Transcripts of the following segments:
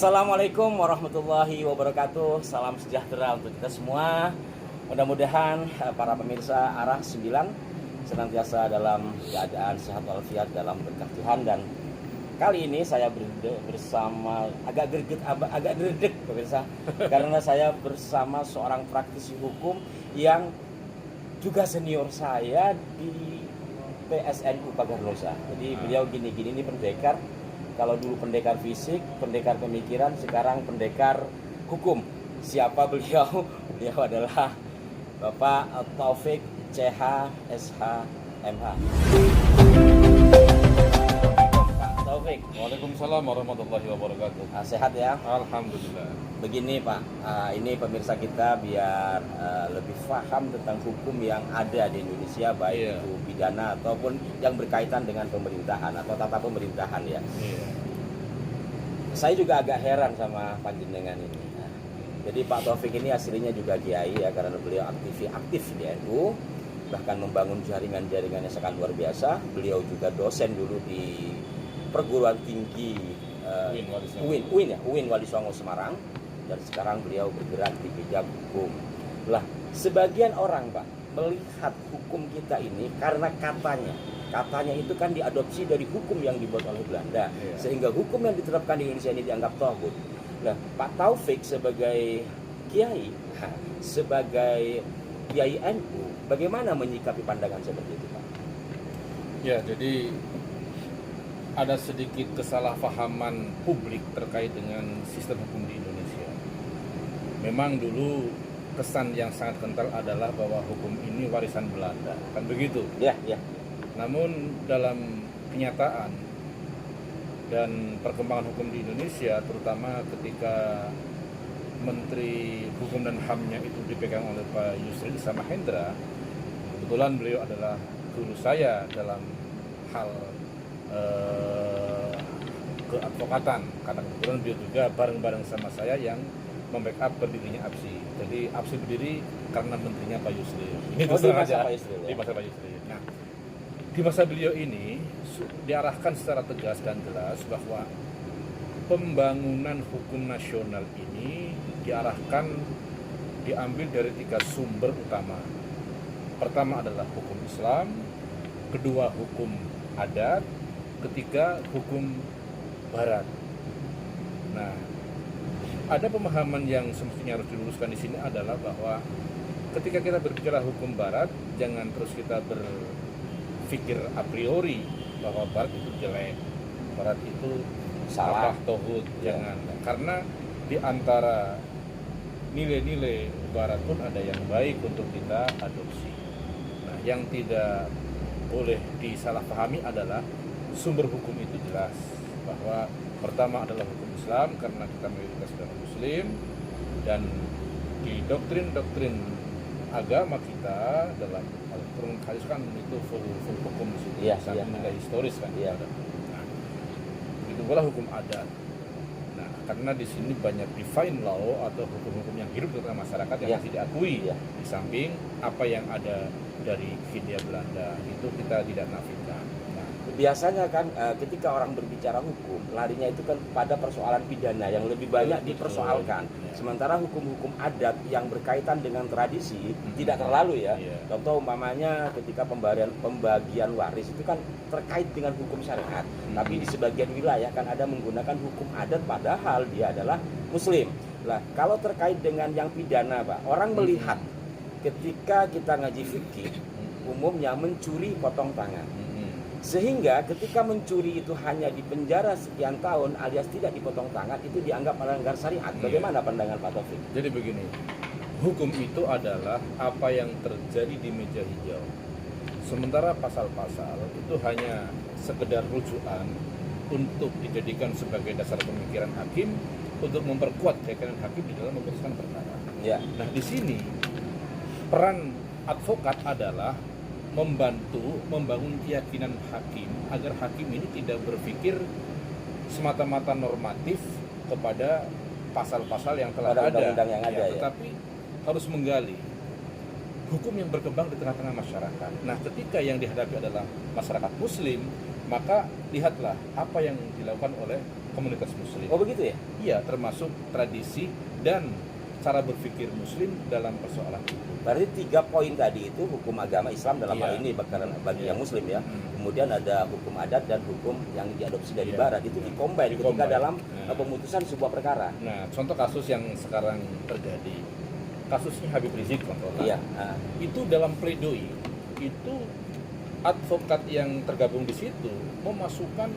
Assalamualaikum warahmatullahi wabarakatuh. Salam sejahtera untuk kita semua. Mudah-mudahan para pemirsa Arah 9 senantiasa dalam keadaan sehat walafiat dalam berkah Tuhan. Dan kali ini saya bersama agak gredeg pemirsa karena saya bersama seorang praktisi hukum yang juga senior saya di PSNU Pagarnusa. Jadi beliau gini-gini ini pendekar. Kalau dulu pendekar fisik, pendekar pemikiran, sekarang pendekar hukum. Siapa beliau? Beliau adalah Bapak Taufik CH SH MH. Pak Taufik. Waalaikumsalam warahmatullahi wabarakatuh. Sehat ya? Alhamdulillah. Begini Pak, ini pemirsa kita biar lebih paham tentang hukum yang ada di Indonesia, baik itu pidana ataupun yang berkaitan dengan pemerintahan atau tata pemerintahan ya. Saya juga agak heran sama panjenengan ini. Jadi Pak Taufik ini aslinya juga kiai ya, karena beliau aktif di NU, bahkan membangun jaringan-jaringannya sangat luar biasa. Beliau juga dosen dulu di perguruan tinggi UIN Wali Songo Semarang. Dan sekarang beliau bergerak di bidang hukum. Lah, sebagian orang Pak melihat hukum kita ini karena katanya itu kan diadopsi dari hukum yang dibuat oleh Belanda, sehingga hukum yang diterapkan di Indonesia ini dianggap tauhid. Nah, Pak Taufik sebagai kiai, sebagai kiai NU, bagaimana menyikapi pandangan seperti itu Pak? Ya, jadi ada sedikit kesalahpahaman publik terkait dengan sistem hukum di Indonesia. Memang dulu kesan yang sangat kental adalah bahwa hukum ini warisan Belanda, kan begitu? Ya. Namun dalam kenyataan dan perkembangan hukum di Indonesia, terutama ketika Menteri Hukum dan HAM-nya itu dipegang oleh Pak Yusril Iza Mahendra, kebetulan beliau adalah guru saya dalam hal keadvokatan, karena kebetulan beliau juga bareng-bareng sama saya yang membackup berdirinya APSI. Jadi APSI berdiri karena menterinya Pak Yusril. Ini di masa Pak Yusril, di masa Pak Yusril. Nah, di masa beliau ini diarahkan secara tegas dan jelas bahwa pembangunan hukum nasional ini diambil dari 3 sumber utama. Pertama adalah hukum Islam, kedua hukum adat, ketiga hukum Barat. Nah, ada pemahaman yang semestinya harus diluruskan di sini adalah bahwa ketika kita berbicara hukum Barat, jangan terus kita berpikir a priori bahwa Barat itu jelek, Barat itu salah, tauhid, jangan. Karena di antara nilai-nilai Barat pun ada yang baik untuk kita adopsi. Nah, yang tidak boleh disalahpahami adalah sumber hukum itu jelas bahwa pertama adalah hukum Islam karena kita mayoritas adalah Muslim, dan di doktrin agama kita dalam Al-Quran hadis kan itu full hukum di situ, nilai historis kan. Nah, itu pula hukum adat. Nah, karena di sini banyak divine law atau hukum-hukum yang hidup di tengah masyarakat yang masih diakui, di samping apa yang ada dari Hindia Belanda itu kita tidak nafikan. Biasanya kan ketika orang berbicara hukum, larinya itu kan pada persoalan pidana yang lebih banyak dipersoalkan. Sementara hukum-hukum adat yang berkaitan dengan tradisi tidak terlalu ya. Contoh umpamanya ketika pembagian waris itu kan terkait dengan hukum syariat. Tapi di sebagian wilayah kan ada menggunakan hukum adat padahal dia adalah Muslim. Nah, kalau terkait dengan yang pidana Pak, orang melihat ketika kita ngaji fikih umumnya mencuri potong tangan. Sehingga ketika mencuri itu hanya dipenjara sekian tahun alias tidak dipotong tangan, itu dianggap melanggar syariat. Bagaimana pandangan Pak Taufik? Jadi begini, hukum itu adalah apa yang terjadi di meja hijau. Sementara pasal-pasal itu hanya sekedar rujukan untuk dijadikan sebagai dasar pemikiran hakim untuk memperkuat keyakinan hakim di dalam memutuskan perkara. Nah, di sini peran advokat adalah membantu membangun keyakinan hakim agar hakim ini tidak berpikir semata-mata normatif kepada pasal-pasal yang telah ada, tetapi harus menggali hukum yang berkembang di tengah-tengah masyarakat. Nah, ketika yang dihadapi adalah masyarakat Muslim, maka lihatlah apa yang dilakukan oleh komunitas muslim. Oh begitu ya? Iya, termasuk tradisi dan cara berpikir muslim dalam persoalan itu. Berarti 3 poin tadi itu hukum agama Islam dalam hal Iya. ini bagi yang muslim ya. Hmm. Kemudian ada hukum adat dan hukum yang diadopsi dari Iya. barat, itu dikombin ketika Dikombin. dalam Nah. pemutusan sebuah perkara. Nah, contoh kasus yang sekarang terjadi, kasusnya Habib Rizik contohnya. Iya. Itu dalam pledoi itu advokat yang tergabung di situ memasukkan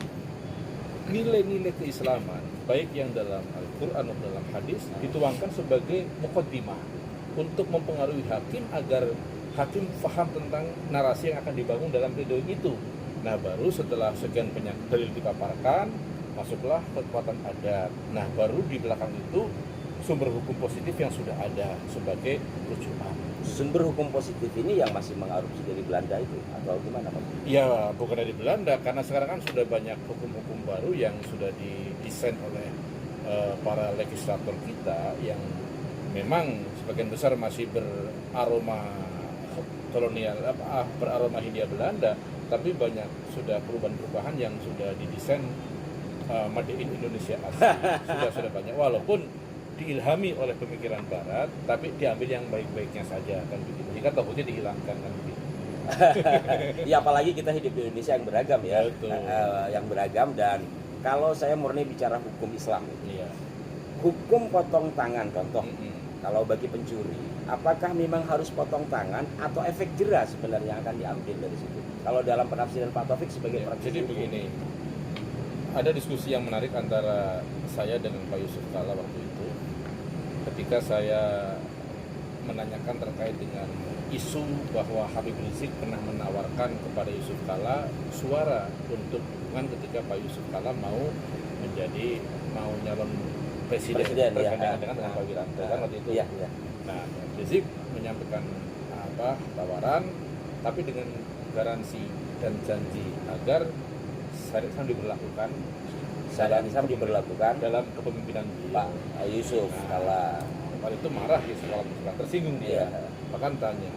nilai-nilai keislaman baik yang dalam Al-Quran maupun dalam hadis dituangkan sebagai muqaddimah untuk mempengaruhi hakim agar hakim paham tentang narasi yang akan dibangun dalam pledoi itu. Nah, baru setelah sekian banyak dalil dipaparkan, masuklah kekuatan adat. Nah, baru di belakang itu sumber hukum positif yang sudah ada sebagai rujukan. Sumber hukum positif ini yang masih mengadopsi dari Belanda itu atau gimana Pak? Ya, bukan dari Belanda, karena sekarang kan sudah banyak hukum-hukum baru yang sudah didesain oleh para legislator kita yang memang sebagian besar masih beraroma kolonial, beraroma Hindia Belanda, tapi banyak sudah perubahan-perubahan yang sudah didesain Made in Indonesia asli. sudah banyak, walaupun diilhami oleh pemikiran Barat, tapi diambil yang baik-baiknya saja kan begitu. Jika takutnya dihilangkan kan begitu. Ya apalagi kita hidup di Indonesia yang beragam ya. Betul. Yang beragam, dan kalau saya murni bicara hukum Islam, Iya. hukum potong tangan contoh. Mm-mm. Kalau bagi pencuri, apakah memang harus potong tangan atau efek jera sebenarnya yang akan diambil dari situ? Kalau dalam penafsiran Pak Taufik sebagai Ya, praktisi jadi hukum. begini, ada diskusi yang menarik antara saya dengan Pak Yusuf Kalla waktu itu, ketika saya menanyakan terkait dengan isu bahwa Habib Rizik pernah menawarkan kepada Yusuf Kalla suara untuk dukungan ketika Pak Yusuf Kalla mau nyalon presiden ya. dengan Pak Wiranto kan waktu itu. Iya, iya. Nah, Rizik menyampaikan tawaran, tapi dengan garansi dan janji agar syariat Islam diberlakukan, Syariat Islam diberlakukan dalam kepemimpinan Pak beliau. Yusuf Kalla. Pada itu marah di sekolah tersinggung dia. Iya. Bahkan tanya,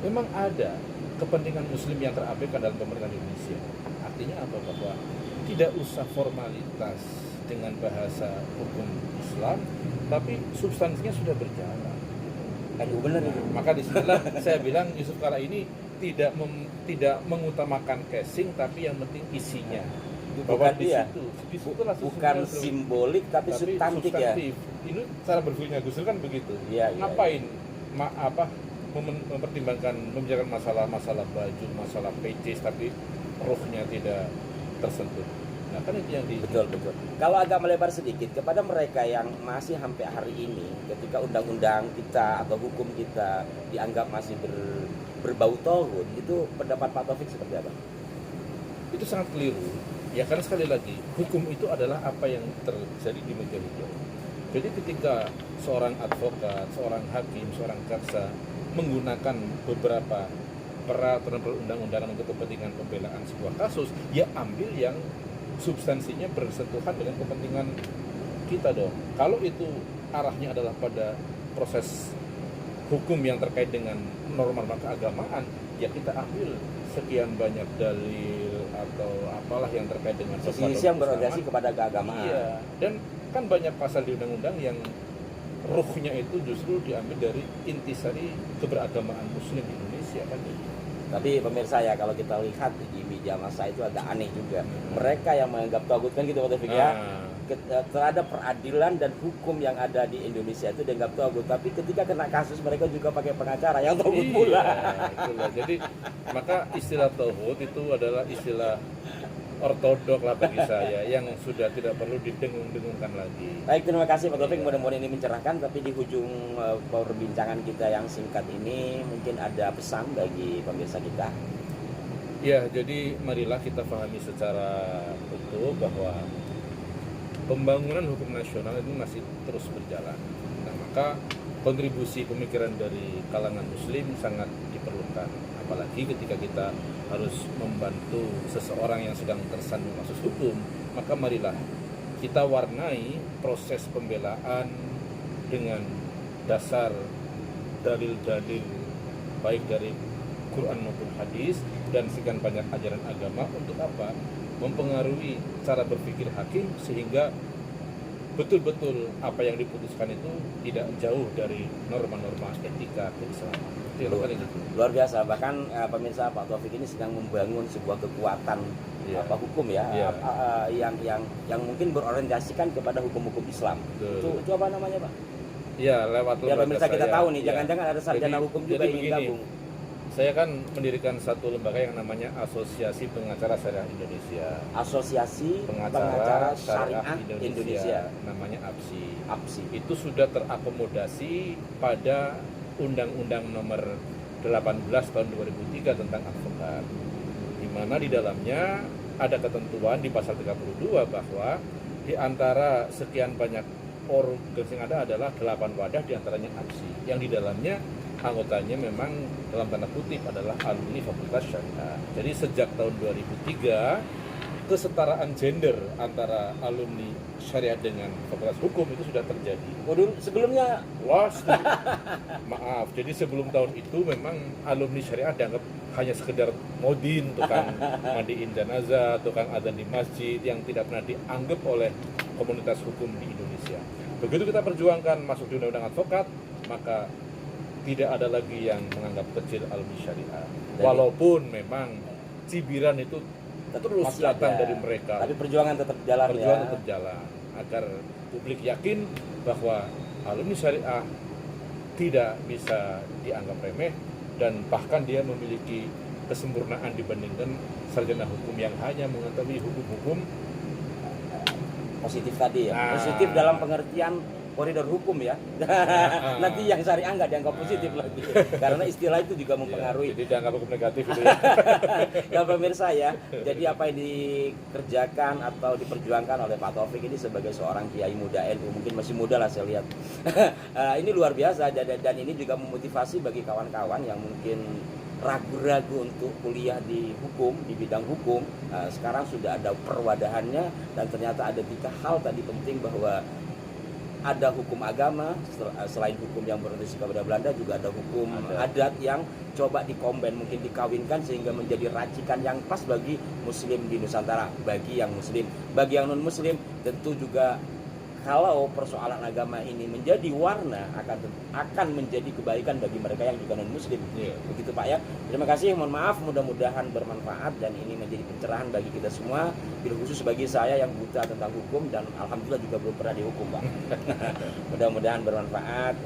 memang ada kepentingan Muslim yang terabaikan dalam pemerintahan Indonesia? Artinya apa? Bahwa tidak usah formalitas dengan bahasa hukum Islam, tapi substansinya sudah berjalan. Benar itu. Maka disinilah saya bilang Yusuf Kalla ini tidak mengutamakan casing, tapi yang penting isinya. Bahwa di situlah bukan sesungguhnya simbolik tapi substantif ya. Ini cara berpikirnya Gus Dur kan begitu. Iya, iya. Ngapain mempertimbangkan membicarakan masalah baju, masalah pecis, tapi rohnya tidak tersentuh. Nah, kan itu yang Betul. Kalau agak melebar sedikit kepada mereka yang masih sampai hari ini, ketika undang-undang kita atau hukum kita dianggap masih berbau tauhid, itu pendapat Pak Taufik seperti apa? itu sangat keliru. Ya, karena sekali lagi hukum itu adalah apa yang terjadi di meja hijau. Jadi ketika seorang advokat, seorang hakim, seorang jaksa menggunakan beberapa peraturan perundang-undangan untuk kepentingan pembelaan sebuah kasus, ya ambil yang substansinya bersentuhan dengan kepentingan kita dong. Kalau itu arahnya adalah pada proses hukum yang terkait dengan norma-norma keagamaan, ya kita ambil sekian banyak dalil atau apalah yang terkait dengan Sisi yang berorientasi kepada keagamaan. Iya, dan kan banyak pasal di undang-undang yang ruhnya itu justru diambil dari intisari keberagamaan Muslim di Indonesia kan. Tapi pemirsa ya, kalau kita lihat di media massa itu agak aneh juga. Mereka yang menganggap tauhid kan gitu Pak Taufik ya. Terhadap peradilan dan hukum yang ada di Indonesia itu dianggap tauhid, tapi ketika kena kasus mereka juga pakai pengacara yang tauhid pula. Itulah. Jadi maka istilah tauhid itu adalah istilah ortodok lah bagi saya yang sudah tidak perlu didengung-dengungkan lagi. Baik, terima kasih Pak Taufik, mudah-mudahan ini mencerahkan. Tapi di ujung perbincangan kita yang singkat ini mungkin ada pesan bagi pemirsa kita. Ya, jadi marilah kita pahami secara utuh bahwa pembangunan hukum nasional ini masih terus berjalan. Nah, maka kontribusi pemikiran dari kalangan Muslim sangat diperlukan. Apalagi ketika kita harus membantu seseorang yang sedang tersandung kasus hukum, maka marilah kita warnai proses pembelaan dengan dasar dalil-dalil baik dari Quran maupun hadis dan sekian banyak ajaran agama. Untuk apa? mempengaruhi cara berpikir hakim sehingga betul-betul apa yang diputuskan itu tidak jauh dari norma-norma etika keislaman. Itu yang paling itu. Luar biasa, bahkan pemirsa, Pak Taufik ini sedang membangun sebuah kekuatan hukum ya, yang mungkin berorientasikan kepada hukum-hukum Islam. Itu apa namanya, Pak? Ya, lewat biar pemirsa kita tahu nih, ya. jangan-jangan ada sarjana hukum juga jadi ingin begini, gabung. Saya kan mendirikan satu lembaga yang namanya Asosiasi Pengacara Syariah Indonesia. Asosiasi Pengacara Syariah Indonesia. Namanya APSI. APSI. Itu sudah terakomodasi pada Undang-Undang Nomor 18 Tahun 2003 tentang advokat. Di mana di dalamnya ada ketentuan di pasal 32 bahwa di antara sekian banyak organisasi yang ada adalah 8 wadah, di antaranya APSI, yang di dalamnya anggotanya memang dalam tanda kutip adalah alumni Fakultas Syariah. Jadi sejak tahun 2003 kesetaraan gender antara alumni syariah dengan Fakultas Hukum itu sudah terjadi. Waduh, sebelumnya maaf, jadi sebelum tahun itu memang alumni syariah dianggap hanya sekedar modin, tukang mandiin jenazah, tukang adzan di masjid, yang tidak pernah dianggap oleh komunitas hukum di Indonesia. Begitu kita perjuangkan masuk di undang-undang advokat, maka tidak ada lagi yang menganggap kecil alumni syariah. Walaupun memang cibiran itu terus datang dari mereka. Tapi perjuangan tetap jalan. Perjuangan tetap jalan agar publik yakin bahwa alumni syariah tidak bisa dianggap remeh dan bahkan dia memiliki kesempurnaan dibandingkan sarjana hukum yang hanya mengetahui hukum-hukum positif tadi ya. Positif dalam pengertian koridor hukum ya. Nanti yang syariah nggak dianggap positif lagi, karena istilah itu juga mempengaruhi. Jadi dianggap hukum negatif itu ya. Ya pemirsa ya, jadi apa yang dikerjakan atau diperjuangkan oleh Pak Taufik ini sebagai seorang kiai muda NU, mungkin masih muda lah saya lihat. Ini luar biasa, dan ini juga memotivasi bagi kawan-kawan yang mungkin ragu-ragu untuk kuliah di hukum, di bidang hukum. Sekarang sudah ada perwadahannya, dan ternyata ada 3 hal tadi penting, bahwa ada hukum agama, selain hukum yang berorientasi kepada Belanda, juga ada hukum adat yang coba dikomben, mungkin dikawinkan sehingga menjadi racikan yang pas bagi muslim di Nusantara, bagi yang muslim. Bagi yang non muslim tentu juga, kalau persoalan agama ini menjadi warna, akan menjadi kebaikan bagi mereka yang juga non muslim. Begitu Pak ya. Terima kasih, mohon maaf, mudah-mudahan bermanfaat dan ini menjadi pencerahan bagi kita semua, bil khusus bagi saya yang buta tentang hukum dan alhamdulillah juga belum pernah dihukum, Pak. Mudah-mudahan bermanfaat.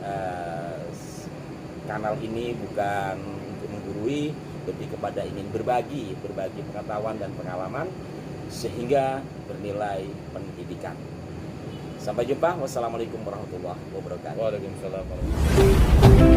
Kanal ini bukan untuk menggurui, lebih kepada ingin berbagi pengetahuan dan pengalaman sehingga bernilai pendidikan. Sampai jumpa. Wassalamualaikum warahmatullahi wabarakatuh. Waalaikumsalam warahmatullahi wabarakatuh.